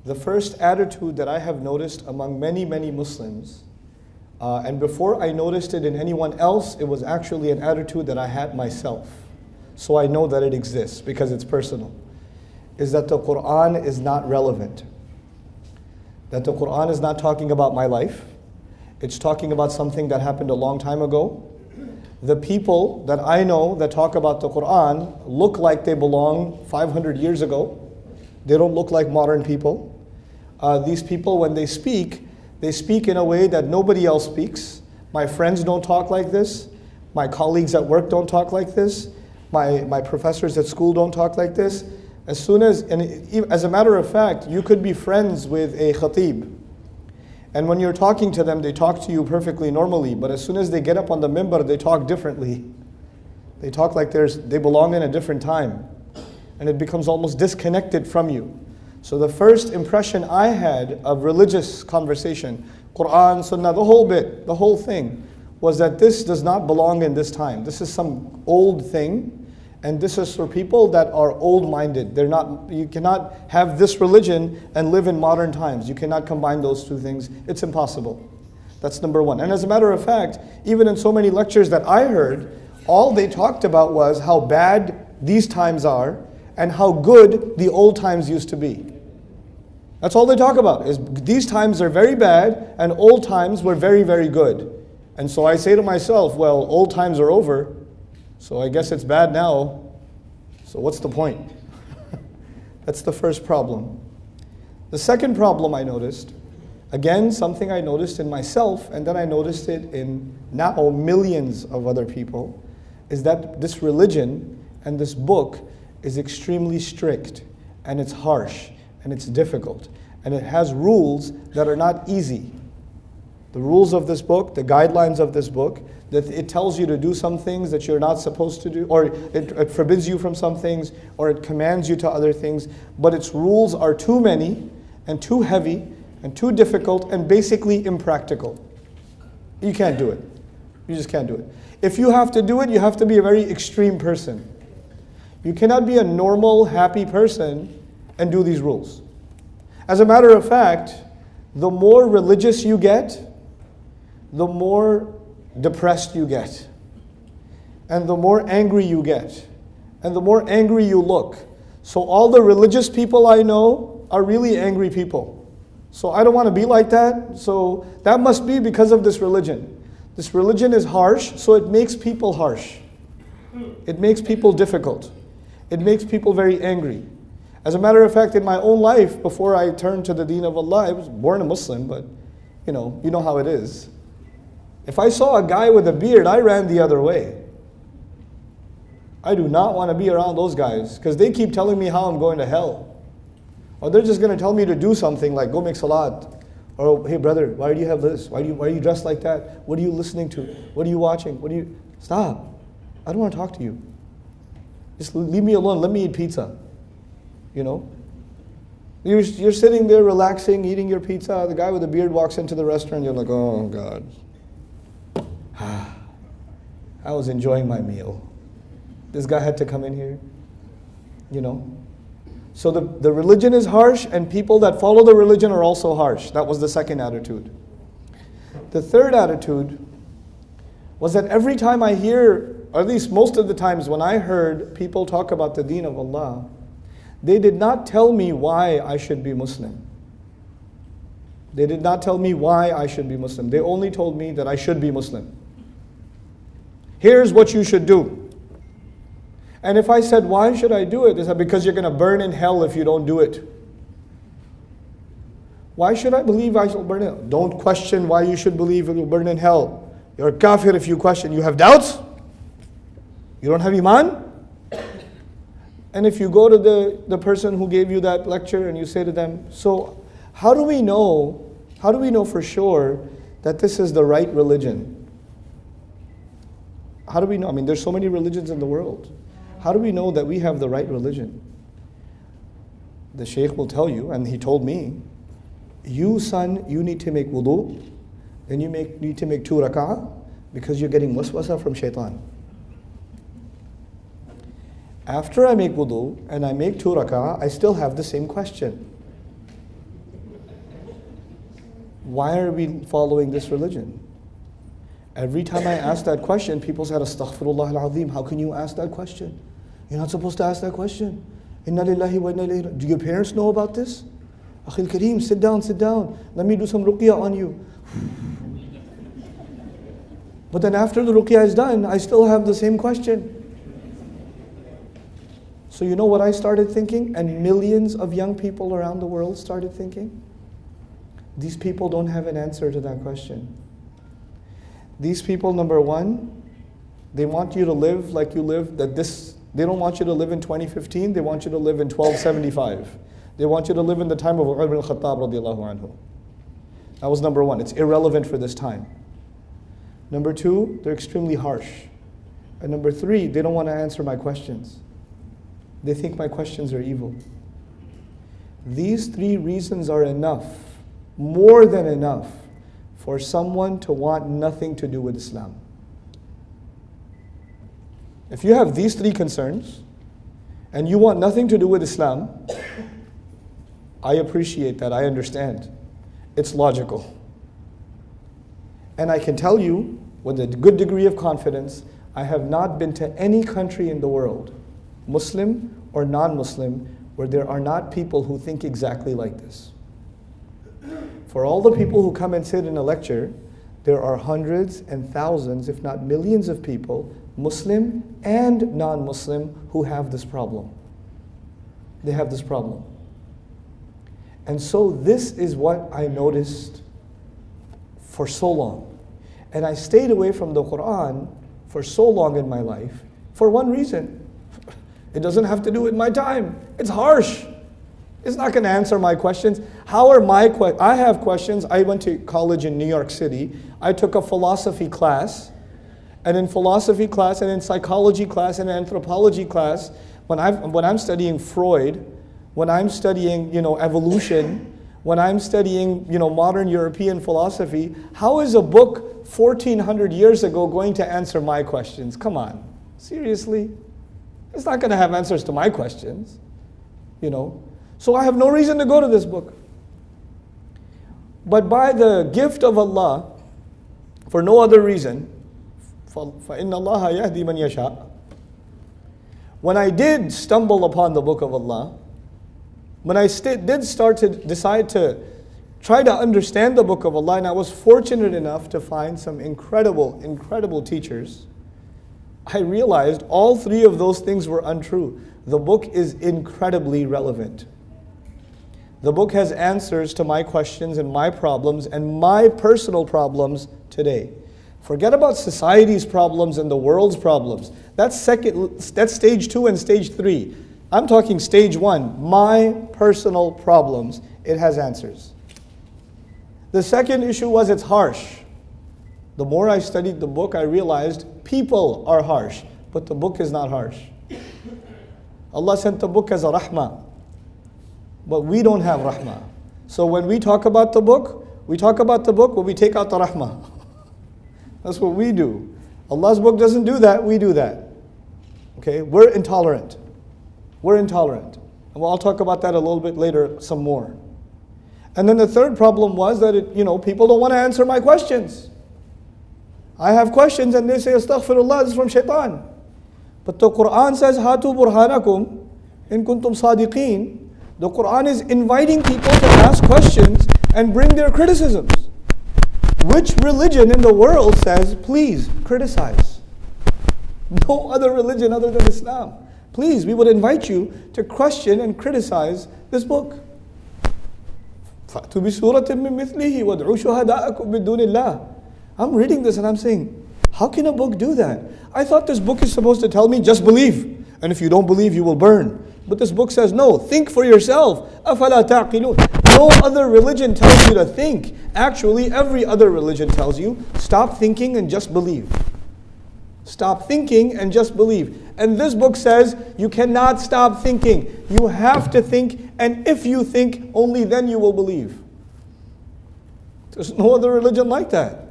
The first attitude that I have noticed among many, many Muslims, and before I noticed it in anyone else, it was actually an attitude that I had myself. So I know that it exists because it's personal, is that the Quran is not relevant. That the Quran is not talking about my life. It's talking about something that happened a long time ago. The people that I know that talk about the Quran look like they belong 500 years ago. They don't look like modern people. These people, when they speak in a way that nobody else speaks. My friends don't talk like this. My colleagues at work don't talk like this. My professors at school don't talk like this. As a matter of fact, you could be friends with a khatib. And when you're talking to them, they talk to you perfectly normally. But as soon as they get up on the minbar, they talk differently. They talk like they belong in a different time. And it becomes almost disconnected from you. So the first impression I had of religious conversation, Quran, Sunnah, the whole thing, was that this does not belong in this time. This is some old thing. And this is for people that are old-minded. You cannot have this religion and live in modern times. You cannot combine those two things. It's impossible. That's number one. And as a matter of fact, even in so many lectures that I heard, all they talked about was how bad these times are and how good the old times used to be. That's all they talk about, is these times are very bad and old times were very, very good. And so I say to myself, well, old times are over, so I guess it's bad now. So what's the point? That's the first problem. The second problem I noticed, again, something I noticed in myself, and then I noticed it in now millions of other people, is that this religion and this book is extremely strict, and it's harsh, and it's difficult, and it has rules that are not easy. The rules of this book, the guidelines of this book, that it tells you to do some things that you're not supposed to do, or it forbids you from some things, or it commands you to other things, but its rules are too many, and too heavy, and too difficult, and basically impractical. You can't do it. You just can't do it. If you have to do it, you have to be a very extreme person. You cannot be a normal, happy person and do these rules. As a matter of fact, the more religious you get, the more depressed you get, and the more angry you get, and the more angry you look. So all the religious people I know are really angry people. So I don't want to be like that. So that must be because of this religion. This religion is harsh, so it makes people harsh. It makes people difficult. It makes people very angry. As a matter of fact, in my own life, before I turned to the deen of Allah, I was born a Muslim, but you know how it is. If I saw a guy with a beard, I ran the other way. I do not want to be around those guys, because they keep telling me how I'm going to hell. Or they're just going to tell me to do something like go make salat. Or, hey brother, why do you have this? Why are you dressed like that? What are you listening to? What are you watching? Stop. I don't want to talk to you. Just leave me alone. Let me eat pizza. You're sitting there relaxing, eating your pizza. The guy with the beard walks into the restaurant. You're like, oh God. I was enjoying my meal. This guy had to come in here. So the religion is harsh, and people that follow the religion are also harsh. That was the second attitude. The third attitude was that every time I hear, or at least most of the times when I heard people talk about the deen of Allah, they did not tell me why I should be Muslim. They did not tell me why I should be Muslim. They only told me that I should be Muslim. Here's what you should do. And if I said, why should I do it? They said, because you're going to burn in hell if you don't do it. Why should I believe I shall burn in hell? Don't question why you should believe it will burn in hell. You're a kafir if you question. You have doubts? You don't have iman? And if you go to the person who gave you that lecture and you say to them, so how do we know for sure that this is the right religion? How do we know? I mean, there's so many religions in the world. How do we know that we have the right religion? The shaykh will tell you, and he told me, you son, you need to make wudu, then you need to make 2 rak'ah, because you're getting waswasa from shaitan. After I make wudu and I make 2 rak'ah, I still have the same question. Why are we following this religion? Every time I ask that question, people said, Astaghfirullah al-Azim, how can you ask that question? You're not supposed to ask that question. Inna lillahi wa inna ilayhi. Do your parents know about this? Akhil Kareem, sit down, sit down. Let me do some ruqyah on you. But then after the ruqyah is done, I still have the same question. So you know what I started thinking? And millions of young people around the world started thinking? These people don't have an answer to that question. These people, number one, they want you to live like you live, they don't want you to live in 2015, they want you to live in 1275. They want you to live in the time of Umar ibn al-Khattab radiallahu anhu. That was number one. It's irrelevant for this time. Number two, they're extremely harsh. And number three, they don't want to answer my questions. They think my questions are evil. These three reasons are enough, more than enough, for someone to want nothing to do with Islam. If you have these three concerns, and you want nothing to do with Islam, I appreciate that, I understand. It's logical. And I can tell you, with a good degree of confidence, I have not been to any country in the world, Muslim or non-Muslim, where there are not people who think exactly like this. For all the people who come and sit in a lecture, there are hundreds and thousands, if not millions of people, Muslim and non-Muslim, who have this problem. They have this problem. And so this is what I noticed for so long. And I stayed away from the Quran for so long in my life for one reason. It doesn't have to do with my time. It's harsh. It's not going to answer my questions. How are my questions? I have questions. I went to college in New York City. I took a philosophy class. And in philosophy class and in psychology class and anthropology class, when I'm studying Freud, when I'm studying, evolution, when I'm studying, modern European philosophy, how is a book 1400 years ago going to answer my questions? Come on, seriously? It's not going to have answers to my questions, So I have no reason to go to this book. But by the gift of Allah, for no other reason, فَإِنَّ اللَّهَ يَهْدِي مَنْ يَشَاءُ. When I did stumble upon the book of Allah, when I did start to decide to try to understand the book of Allah, and I was fortunate enough to find some incredible, incredible teachers, I realized all three of those things were untrue. The book is incredibly relevant. The book has answers to my questions and my problems and my personal problems today. Forget about society's problems and the world's problems. That's stage 2 and stage 3. I'm talking stage 1, my personal problems. It has answers. The second issue was it's harsh. The more I studied the book, I realized people are harsh, but the book is not harsh. Allah sent the book as a rahmah, but we don't have rahmah. So when we talk about the book, but we take out the rahmah. That's what we do. Allah's book doesn't do that, we do that. Okay, we're intolerant. We're intolerant. And I'll talk about that a little bit later, some more. And then the third problem was that people don't want to answer my questions. I have questions and they say, Astaghfirullah, this is from shaitan. But the Quran says, Hatu burhanakum in kuntum sadiqeen. The Quran is inviting people to ask questions and bring their criticisms. Which religion in the world says, please, criticize? No other religion other than Islam. Please, we would invite you to question and criticize this book. فَأْتُوا بِسُورَةٍ مِّن مِثْلِهِ وَادْعُوا شُهَدَاءَكُمْ مِن دُونِ اللَّهِ. I'm reading this and I'm saying, how can a book do that? I thought this book is supposed to tell me, just believe. And if you don't believe, you will burn. But this book says, no, think for yourself. أَفَلَا تَعْقِلُونَ. No other religion tells you to think. Actually, every other religion tells you, stop thinking and just believe. Stop thinking and just believe. And this book says, you cannot stop thinking. You have to think, and if you think, only then you will believe. There's no other religion like that.